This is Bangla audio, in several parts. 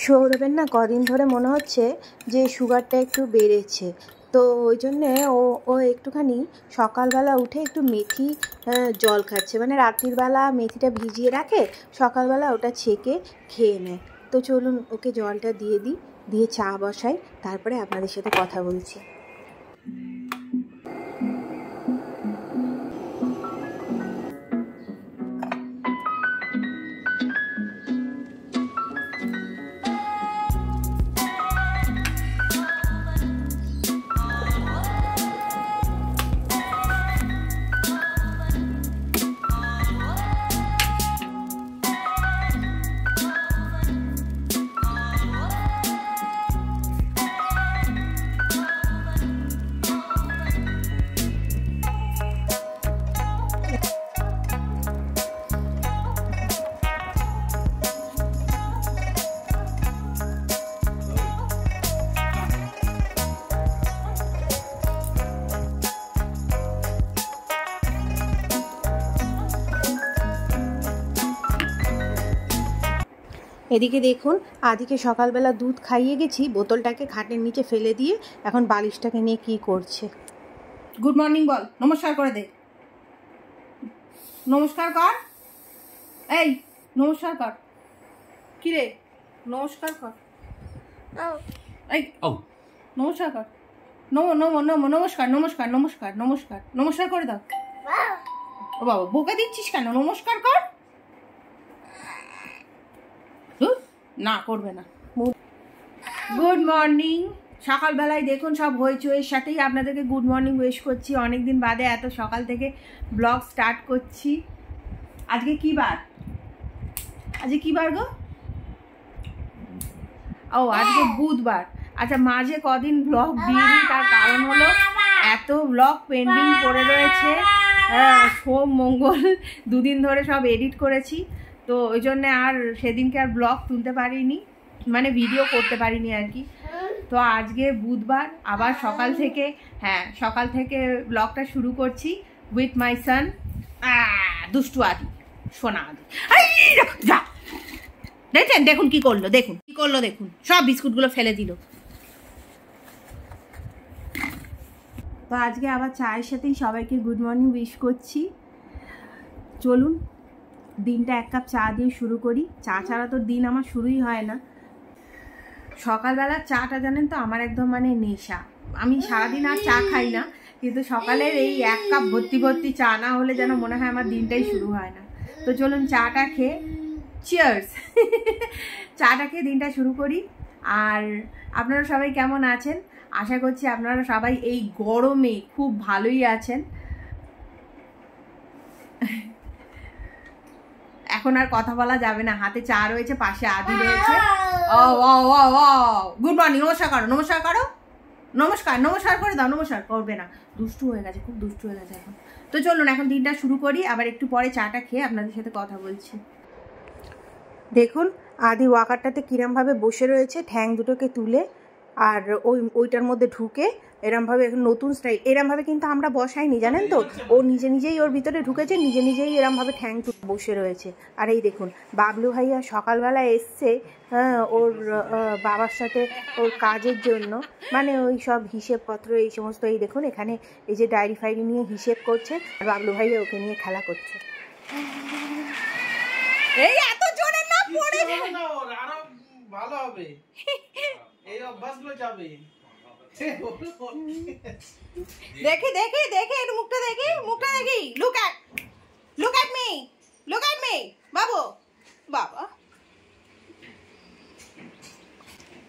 সৌরভের না কদিন ধরে মনে হচ্ছে যে সুগারটা একটু বেড়েছে, তো ওই জন্যে ও একটুখানি সকালবেলা উঠে একটু মেথি জল খাচ্ছে, মানে রাত্রিবেলা মেথিটা ভিজিয়ে রাখে, সকালবেলা ওটা ছেঁকে খেয়ে নেয়। তো চলুন ওকে জলটা দিয়ে দিই, দিয়ে চা বসাই, তারপরে আপনাদের সাথে কথা বলছি। এদিকে দেখুন, আদিকে সকালবেলা দুধ খাইয়ে গেছি, বোতলটাকে খাটের নিচে ফেলে দিয়ে এখন বালিশটাকে নিয়ে কি করছে। গুড মর্নিং বল, নমস্কার করে দে, নমস্কার কর, এই নমস্কার কর, কি রে নমস্কার কর, এই নমস্কার কর, নমস্কার নমস্কার নমস্কার নমস্কার নমস্কার করে দাও। ও বাবা বোকা দিচ্ছিস কেন, নমস্কার কর। না করবে না। গুড মর্নিং, সকালবেলায় দেখুন সব হইচইয়ের সাথেই আপনাদেরকে গুড মর্নিং উইশ করছি। অনেকদিন বাদে এত সকাল থেকে ব্লগ স্টার্ট করছি। আজকে কি বার, আজকে কি বার গো? ও আজকে বুধবার। আচ্ছা, মাঝে কদিন ব্লগ দিইনি, তার কারণ হলো এত ব্লগ পেন্ডিং পড়ে রয়েছে। সোম মঙ্গল দুদিন ধরে সব এডিট করেছি, তো ওই জন্যে আর সেদিনকে আর ব্লগ তুলতে পারিনি, মানে ভিডিও করতে পারিনি আর কি। তো আজকে বুধবার, আবার সকাল থেকে ব্লগটা শুরু করছি উইথ মাই সান দুষ্টু আদি, সোনা আদি। যা দেখছেন, দেখুন কি করলো, দেখুন সব বিস্কুটগুলো ফেলে দিল। তো আজকে আবার চায়ের সাথেই সবাইকে গুড মর্নিং উইশ করছি। চলুন দিনটা এক কাপ চা দিয়ে শুরু করি। চা ছাড়া তো দিন আমার শুরুই হয় না। সকালবেলার চাটা জানেন তো আমার একদম মানে নেশা। আমি সারাদিন আর চা খাই না, কিন্তু সকালের এই এক কাপ ভর্তি চা না হলে যেন মনে হয় আমার দিনটাই শুরু হয় না। তো চলুন চাটা খেয়ে, চিয়ার্স, চাটা খেয়ে দিনটা শুরু করি। আর আপনারা সবাই কেমন আছেন? আশা করছি আপনারা সবাই এই গরমে খুব ভালোই আছেন। এখন আর কথা বলা যাবে না, হাতে চা রয়েছে, পাশে আদি রয়েছে। গুড মর্নিং, নমস্কার করো, নমস্কার করে দাও। নমস্কার করবে না, দুষ্টু হয়ে গেছে, খুব দুষ্টু হয়ে গেছে এখন। তো চলুন এখন দিনটা শুরু করি, আবার একটু পরে চাটা খেয়ে আপনাদের সাথে কথা বলছি। দেখুন আদি ওয়াকারটাতে কিরমভাবে বসে রয়েছে, ঠ্যাং দুটোকে তুলে, আর ওইটার মধ্যে ঢুকে এরমভাবে, এখন নতুন স্টাইল, এরমভাবে কিন্তু আমরা বসাইনি জানেন তো, ও নিজেই ওর ভিতরে ঢুকেছে, নিজেই এরমভাবে ঠ্যাং তুলে বসে রয়েছে। আর এই দেখুন বাবলু ভাইয়া সকালবেলা এসছে ওর বাবার সাথে ওর কাজের জন্য, মানে ওই সব হিসেবপত্র এই সমস্ত, এই দেখুন এখানে এই যে ডায়েরি ফাইরি নিয়ে হিসেব করছে, আর বাবলু ভাইয়া ওকে নিয়ে খেলা করছে। এই এত জোরে না পড়ে না, আরো ভালো হবে, এই অভ্যাসগুলো যাবে। দেখে এর মুখটা দেখি, লুক অ্যাট মি বাবু, বাবা।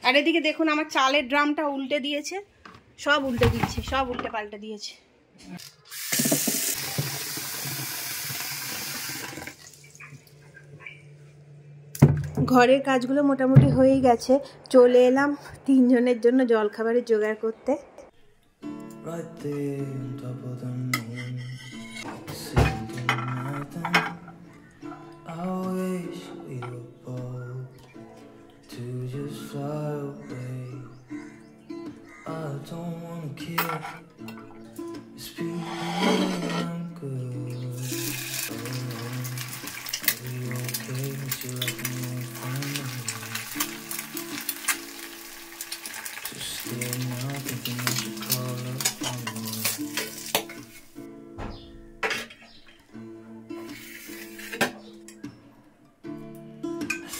আর এদিকে দেখুন আমার চালের ড্রামটা উল্টে দিয়েছে, সব উল্টে দিচ্ছে, সব উল্টে পাল্টে দিয়েছে। ঘরের কাজগুলো মোটামুটি হয়েই গেছে, চলে এলাম তিনজনের জন্য জলখাবারের জোগাড় করতে।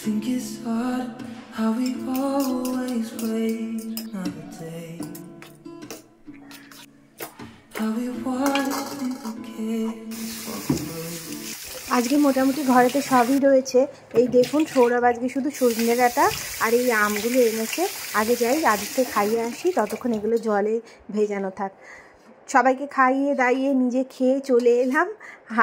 think it's odd how we always wait another day. How we watch people kiss walk away. আজকে মোটামুটি ঘরেতে সবই রয়েছে। এই দেখুন সৌরভ আজকে শুধু সজনে ডাঁটা আর এই আমগুলো এনেছে। আগে যাই আদিত্যকে খাইয়ে আসি, ততক্ষণ এগুলো জলে ভেজানো থাক। সবাইকে খাইয়ে দাইয়ে নিজে খেয়ে চলে এলাম।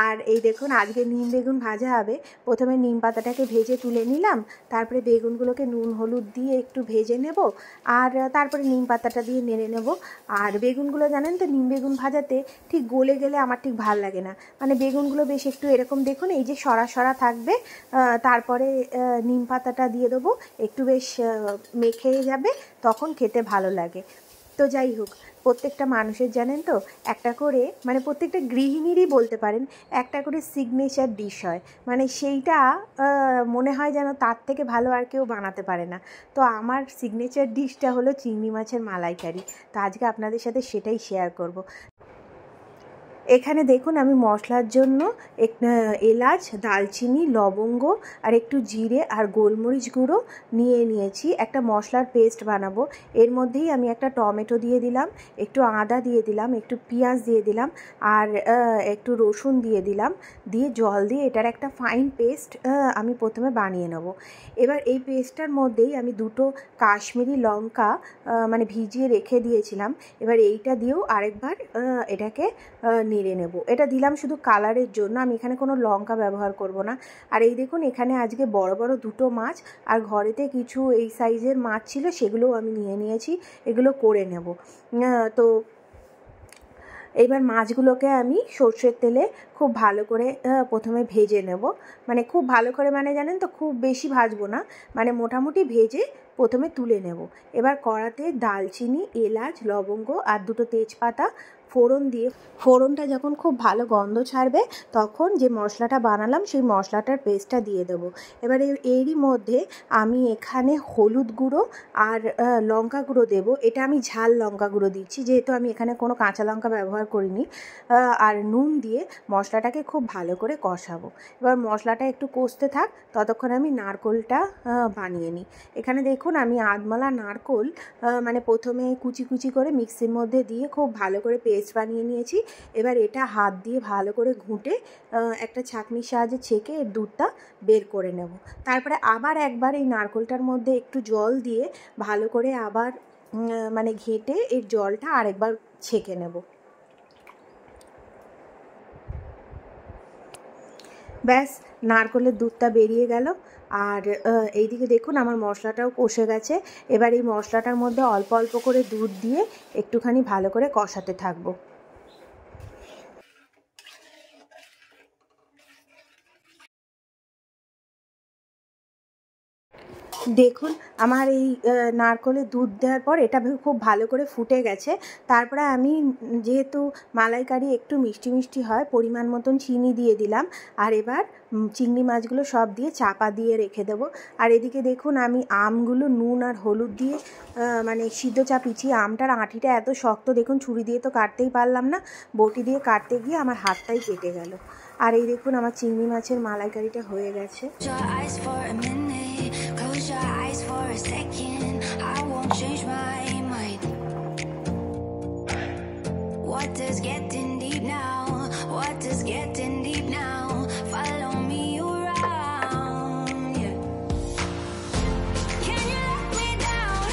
আর এই দেখুন আজকে নিম বেগুন ভাজা হবে। প্রথমে নিম পাতাটাকে ভেজে তুলে নিলাম, তারপরে বেগুনগুলোকে নুন হলুদ দিয়ে একটু ভেজে নেব, আর তারপরে নিম পাতাটা দিয়ে নেড়ে নেব। আর বেগুনগুলো জানেন তো, নিম বেগুন ভাজাতে ঠিক গলে গেলে আমার ঠিক ভাল লাগে না, মানে বেগুনগুলো বেশ একটু এরকম দেখুন এই যে সরা সরা থাকবে। তারপরে নিম পাতাটা দিয়ে দেবো, একটু বেশ মেখে যাবে, তখন খেতে ভালো লাগে। তো যাই হোক, প্রত্যেকটা মানুষের জানেন তো একটা করে, মানে প্রত্যেকটা গৃহিণীরই বলতে পারেন একটা করে সিগনেচার ডিশ হয়, মানে সেইটা মনে হয় যেন তার থেকে ভালো আর কেউ বানাতে পারে না। তো আমার সিগনেচার ডিশটা হলো চিংড়ি মাছের মালাইকারি। তো আজকে আপনাদের সাথে সেটাই শেয়ার করব। এখানে দেখুন আমি মশলার জন্য এলাচ, দালচিনি, লবঙ্গ আর একটু জিরে আর গোলমরিচ গুঁড়ো নিয়েছি। একটা মশলার পেস্ট বানাবো। এর মধ্যেই আমি একটা টমেটো দিয়ে দিলাম, একটু আদা দিয়ে দিলাম, একটু পেঁয়াজ দিয়ে দিলাম, আর একটু রসুন দিয়ে দিলাম, দিয়ে জল দিয়ে এটার একটা ফাইন পেস্ট আমি প্রথমে বানিয়ে নেব। এবার এই পেস্টটার মধ্যেই আমি দুটো কাশ্মীরি লঙ্কা মানে ভিজিয়ে রেখে দিয়েছিলাম। এবার এইটা দিয়েও আরেকবার এটাকে নেড়ে নেব। এটা দিলাম শুধু কালারের জন্য, আমি এখানে কোনো লঙ্কা ব্যবহার করব না। আর এই দেখুন এখানে আজকে বড় বড় দুটো মাছ আর ঘরেতে কিছু এই সাইজের মাছ ছিল, সেগুলোও আমি নিয়েছি, এগুলো করে নেব। তো এবার মাছগুলোকে আমি সর্ষের তেলে খুব ভালো করে প্রথমে ভেজে নেব। মানে খুব ভালো করে, মানে জানেন তো খুব বেশি ভাজবো না, মানে মোটামুটি ভেজে প্রথমে তুলে নেব। এবার কড়াতে দালচিনি, এলাচ, লবঙ্গ আর দুটো তেজপাতা ফোড়ন দিয়ে, ফোড়নটা যখন খুব ভালো গন্ধ ছাড়বে তখন যে মশলাটা বানালাম সেই মশলাটার পেস্টটা দিয়ে দেবো। এবারে এরই মধ্যে আমি এখানে হলুদ গুঁড়ো আর লঙ্কা গুঁড়ো দেবো। এটা আমি ঝাল লঙ্কা গুঁড়ো দিচ্ছি, যেহেতু আমি এখানে কোনো কাঁচা লঙ্কা ব্যবহার করিনি। আর নুন দিয়ে মশলাটাকে খুব ভালো করে কষাবো। এবার মশলাটা একটু কষতে থাক, ততক্ষণ আমি নারকোলটা বানিয়ে নিই। এখানে দেখুন আমি আধমালা নারকোল মানে প্রথমে কুচি কুচি করে মিক্সির মধ্যে দিয়ে খুব ভালো করে পেস্ট বানিয়ে নিয়েছি। এবার এটা হাত দিয়ে ভালো করে ঘুঁটে একটা ছাঁকনির সাহায্যে ছেঁকে এর দুধটা বের করে নেব। তারপরে আবার একবার এই নারকোলটার মধ্যে একটু জল দিয়ে ভালো করে আবার মানে ঘেঁটে এর জলটা আরেকবার ছেঁকে নেব। ব্যাস, নারকোলের দুধটা বেরিয়ে গেল। আর এইদিকে দেখুন আমার মশলাটাও কষে গেছে। এবার এই মশলাটার মধ্যে অল্প অল্প করে দুধ দিয়ে একটুখানি ভালো করে কষাতে থাকবো। দেখুন আমার এই নারকোলের দুধ দেওয়ার পর এটা খুব ভালো করে ফুটে গেছে। তারপরে আমি যেহেতু মালাইকারি একটু মিষ্টি মিষ্টি হয়, পরিমাণ মতন চিনি দিয়ে দিলাম। আর এবার চিংড়ি মাছগুলো সব দিয়ে চাপা দিয়ে রেখে দেবো। আর এদিকে দেখুন আমি আমগুলো নুন আর হলুদ দিয়ে মানে সিদ্ধ চাপিয়েছি। আমটার আঁটিটা এত শক্ত, দেখুন ছুরি দিয়ে তো কাটতেই পারলাম না, বটি দিয়ে কাটতে গিয়ে আমার হাতটাই কেটে গেল। আর এই দেখুন আমার চিংড়ি মাছের মালাইকারিটা হয়ে গেছে। Close your eyes for a second, I won't change my mind. What does getting deep now? What does getting deep now? Follow me around, yeah. Can you let me down?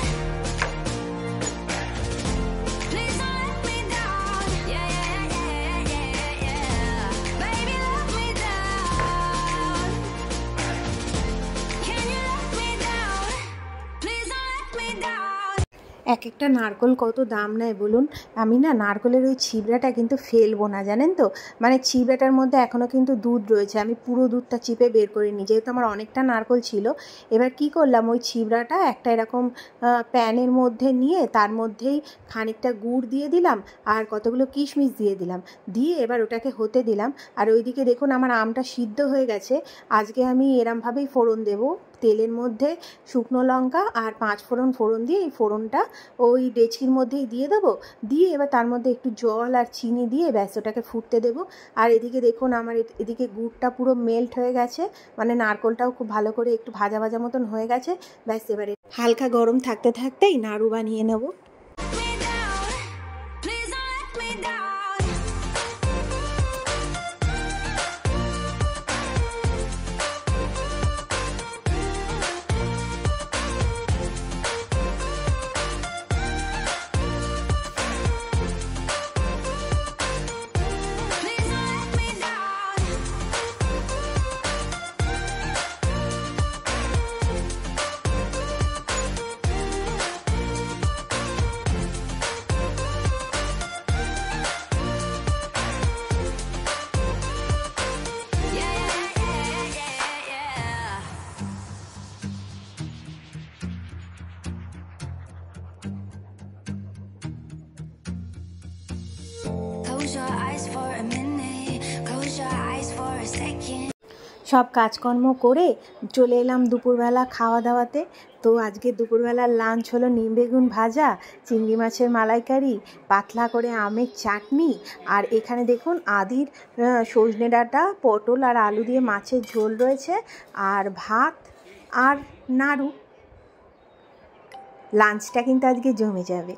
Please don't let me down. Yeah, yeah, yeah, yeah, yeah. Baby, let me down. Can you let me down? Please don't let me down. এক একটা নারকোল কত দাম নেয় বলুন। আমি না নারকোলের ওই ছিবড়াটা কিন্তু ফেলবো না, জানেন তো, মানে ছিবড়াটার মধ্যে এখনও কিন্তু দুধ রয়েছে। আমি পুরো দুধটা চিপে বের করে নিই, যেহেতু আমার অনেকটা নারকোল ছিল। এবার কি করলাম, ওই ছিবড়াটা একটা এরকম প্যানের মধ্যে নিয়ে তার মধ্যেই খানিকটা গুড় দিয়ে দিলাম আর কতগুলো কিশমিশ দিয়ে দিলাম, দিয়ে এবার ওটাকে হতে দিলাম। আর ওইদিকে দেখুন আমার আমটা সিদ্ধ হয়ে গেছে। আজকে আমি এরমভাবেই ফোড়ন দেবো, তেলের মধ্যে শুকনো লঙ্কা আর 5 ফোড়ন দিয়ে এই ফোড়নটা ওই ডেচকির মধ্যেই দিয়ে দেবো, দিয়ে এবার তার মধ্যে একটু জল আর চিনি দিয়ে ব্যাস ওটাকে ফুটতে দেবো। আর এদিকে দেখুন আমার এদিকে গুড়টা পুরো মেল্ট হয়ে গেছে, মানে নারকোলটাও খুব ভালো করে একটু ভাজা ভাজা মতন হয়ে গেছে। ব্যাস এবারে হালকা গরম থাকতে থাকতেই নাড়ু বানিয়ে নেবো। Close your eyes for a minute, close your eyes for a second. সব কাজকর্ম করে চলে এলাম দুপুরবেলা খাওয়া দাওয়াতে। তো আজকে দুপুরবেলার লাঞ্চ হলো নিম বেগুন ভাজা, চিংড়ি মাছের মালাইকারি, পাতলা করে আমের চাটনি, আর এখানে দেখুন আদির সজনে ডাঁটা, পটল আর আলু দিয়ে মাছের ঝোল রয়েছে, আর ভাত আর নাড়ু। লাঞ্চটা কিন্তু আজকে জমে যাবে।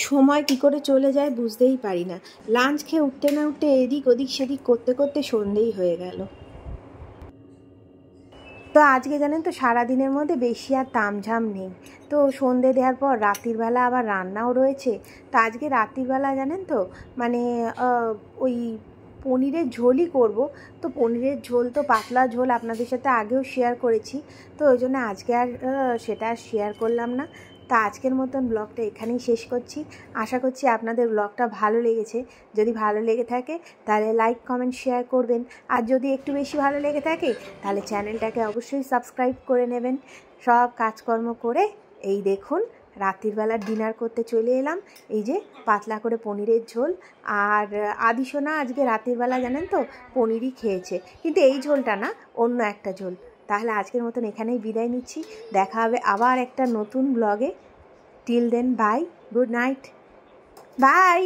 সময় কী করে চলে যায় বুঝতেই পারি না। লাঞ্চ খেয়ে উঠতে না উঠতে এদিক ওদিক সেদিক করতে করতে সন্ধেই হয়ে গেল। তো আজকে জানেন তো সারাদিনের মধ্যে বেশি আর তামঝাম নেই। তো সন্ধে দেওয়ার পর রাত্রির বেলা আবার রান্নাও রয়েছে। তো আজকে রাত্রির বেলা জানেন তো মানে ওই পনিরের ঝোলই করব। তো পনিরের ঝোল তো পাতলা ঝোল আপনাদের সাথে আগেও শেয়ার করেছি, তো ওই জন্য আজকে আর সেটা শেয়ার করলাম না। তা আজকের মতন ব্লগটা এখানেই শেষ করছি। আশা করছি আপনাদের ব্লগটা ভালো লেগেছে। যদি ভালো লেগে থাকে তাহলে লাইক কমেন্ট শেয়ার করবেন, আর যদি একটু বেশি ভালো লেগে থাকে তাহলে চ্যানেলটাকে অবশ্যই সাবস্ক্রাইব করে নেবেন। সব কাজকর্ম করে এই দেখুন রাত্রিবেলা ডিনার করতে চলে এলাম। এই যে পাতলা করে পনিরের ঝোল, আর আদিসোনা আজকে রাত্রিবেলা জানেন তো পনিরই খেয়েছে, কিন্তু এই ঝোলটা না, অন্য একটা ঝোল। তাহলে আজকের মতন এখানেই বিদায় নিচ্ছি। দেখা হবে আবার একটা নতুন ব্লগে। Till then bye, good night, by.